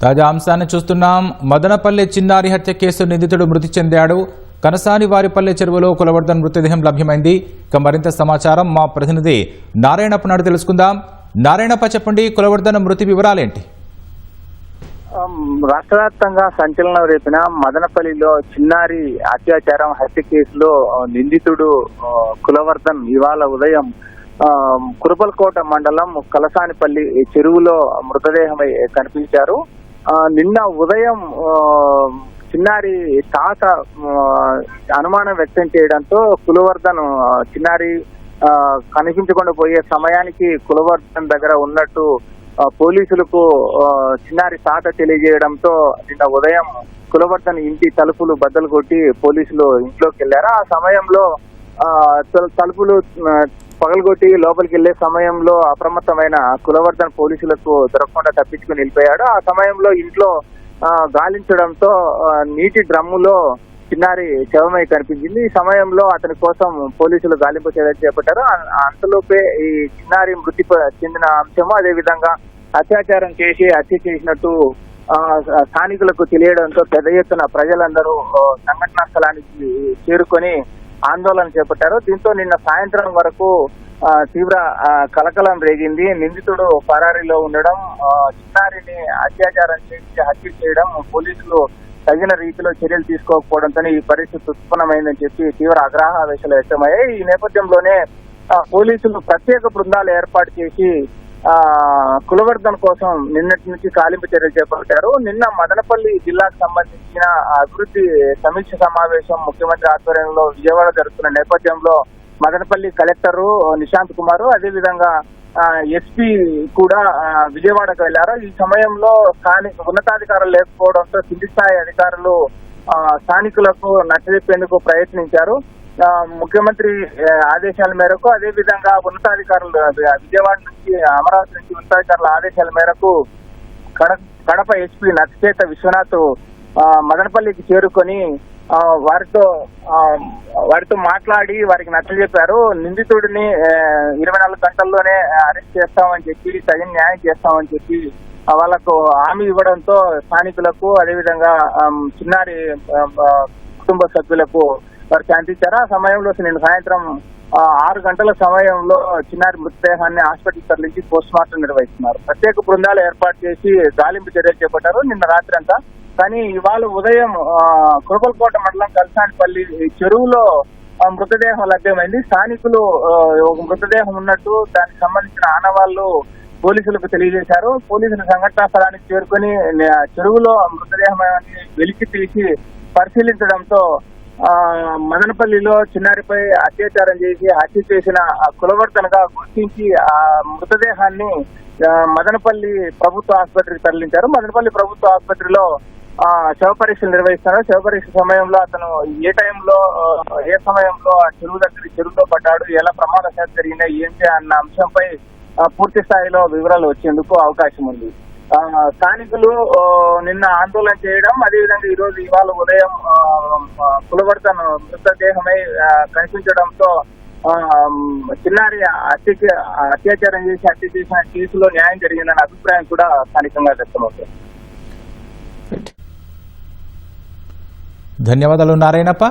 తాజా అంశాన్ని చూస్తున్నాం. మదనపల్లె చిన్నారి హత్య కేసు నిందితుడు మృతి చెందాడు. కనసాని వారిపల్లె చెరువులో కులవర్ధన్ మృతదేహం లభ్యమైంది. ఇక మరింత సమాచారం మా ప్రతినిధి నారాయణప్ప నాడు తెలుసుకుందాం. నారాయణప్ప, చెప్పండి, కులవర్ధన్ మృతి వివరాలేంటి? రాష్ట్ర వ్యాప్తంగా సంచలనం రేపిన మదనపల్లిలో చిన్నారి అత్యాచారం హత్య కేసులో నిందితుడు కులవర్ధన్ ఇవాళ ఉదయం కురుబల్కోట మండలం కలసానిపల్లి చెరువులో మృతదేహమై కనిపించారు. నిన్న ఉదయం చిన్నారి తాత అనుమానం వ్యక్తం చేయడంతో కులవర్ధన్ చిన్నారి కనిపించకుండా పోయే సమయానికి కులవర్ధన్ దగ్గర ఉన్నట్టు పోలీసులకు చిన్నారి తాత తెలియజేయడంతో నిన్న ఉదయం కులవర్ధన్ ఇంటి తలుపులు బద్దలు కొట్టి పోలీసులు ఇంట్లోకి వెళ్లారు. ఆ సమయంలో తలుపులు పగలగొట్టి లోపలికి వెళ్లే సమయంలో అప్రమత్తమైన కులవర్ధన్ పోలీసులకు దొరకకుండా తప్పించుకుని వెళ్ళిపోయాడు. ఆ సమయంలో ఇంట్లో గాలించడంతో నీటి డ్రమ్ములో చిన్నారి శవమై కనిపించింది. ఈ సమయంలో అతని కోసం పోలీసులు గాలింపు చర్యలు చేపట్టారు. అంతలోపే ఈ చిన్నారి మృతి చెందిన అంశము, అదేవిధంగా అత్యాచారం చేసి హత్య చేసినట్టు స్థానికులకు తెలియడంతో పెద్ద ఎత్తున ప్రజలందరూ సంఘటనా స్థలానికి చేరుకొని ఆందోళన చేపట్టారు. దీంతో నిన్న సాయంత్రం వరకు తీవ్ర కలకలం రేగింది. నిందితుడు పరారీలో ఉండడం, చిన్నారిని అత్యాచారం చేసి హత్య చేయడం, పోలీసులు తగిన రీతిలో చర్యలు తీసుకోకపోవడంతో ఈ పరిస్థితి ఉత్పన్నమైందని చెప్పి తీవ్ర ఆగ్రహావేశాలు వ్యక్తమయ్యాయి. ఈ నేపథ్యంలోనే పోలీసులు ప్రత్యేక బృందాలు ఏర్పాటు చేసి కులవర్ధన్ కోసం నిన్నటి నుంచి గాలింపు చర్యలు చేపట్టారు. నిన్న మదనపల్లి జిల్లాకు సంబంధించిన అభివృద్ధి సమీక్ష సమావేశం ముఖ్యమంత్రి ఆధ్వర్యంలో విజయవాడ జరుగుతున్న నేపథ్యంలో మదనపల్లి కలెక్టర్ నిశాంత్ కుమార్, అదేవిధంగా ఎస్పీ కూడా విజయవాడకు వెళ్లారు. ఈ సమయంలో స్థానిక ఉన్నతాధికారులు లేకపోవడంతో కింది స్థాయి అధికారులు స్థానికులకు నచ్చజెప్పేందుకు ప్రయత్నించారు. ముఖ్యమంత్రి ఆదేశాల మేరకు, అదేవిధంగా ఉన్నతాధికారులు విజయవాడ నుంచి అమరావతి నుంచి ఉన్నతాధికారుల ఆదేశాల మేరకు కడప ఎస్పీ నచ్చచేత విశ్వనాథ్ మదనపల్లికి చేరుకొని వారితో మాట్లాడి వారికి నచ్చజెప్పారు. నిందితుడిని 24 గంటల్లోనే అరెస్ట్ చేస్తామని చెప్పి, తగిన న్యాయం చేస్తామని చెప్పి వాళ్లకు హామీ ఇవ్వడంతో స్థానికులకు, అదేవిధంగా చిన్నారి కుటుంబ సభ్యులకు వారు శాంతించారు. ఆ సమయంలో నిన్న సాయంత్రం 6 గంటల సమయంలో చిన్నారి మృతదేహాన్ని హాస్పిటల్ తరలించి పోస్ట్ మార్టం నిర్వహిస్తున్నారు. ప్రత్యేక బృందాలు ఏర్పాటు చేసి గాలింపు చర్యలు చేపట్టారు నిన్న రాత్రి అంతా. కానీ ఇవాళ ఉదయం కురుబల్కోట మండలం కలసానిపల్లి చెరువులో మృతదేహం లభ్యమైంది. స్థానికులు ఒక మృతదేహం ఉన్నట్టు దానికి సంబంధించిన ఆనవాళ్లు పోలీసులకు తెలియజేశారు. పోలీసులు సంఘటనా స్థలానికి చేరుకొని చెరువులో మృతదేహం వెలికి తీసి పరిశీలించడంతో మదనపల్లిలో చిన్నారిపై అత్యాచారం చేసి హత్య చేసిన కులవర్ధన్ గా గుర్తించి ఆ మృతదేహాన్ని మదనపల్లి ప్రభుత్వ ఆసుపత్రికి తరలించారు. మదనపల్లి ప్రభుత్వ ఆసుపత్రిలో శవ పరీక్షలు నిర్వహిస్తున్నారు. శవ పరీక్ష సమయంలో అతను ఏ సమయంలో ఆ చెరువులో పడ్డాడు, ఎలా ప్రమాదశాత్తు జరిగినాయి, ఏంటి అన్న అంశంపై పూర్తి స్థాయిలో వివరాలు వచ్చేందుకు అవకాశం ఉంది. స్థానికులు నిన్న ఆందోళన చేయడం, అదేవిధంగా ఇవాళ ఉదయం కులవర్ధన్ మృతదేహమై కనిపించడంతో చిన్నారి అత్యాచారం చేసి హత్య చేసిన కేసులో న్యాయం జరిగిందన్న అభిప్రాయం కూడా స్థానికంగా వ్యక్తమవుతుంది. ధన్యవాదాలు నారాయణప్ప.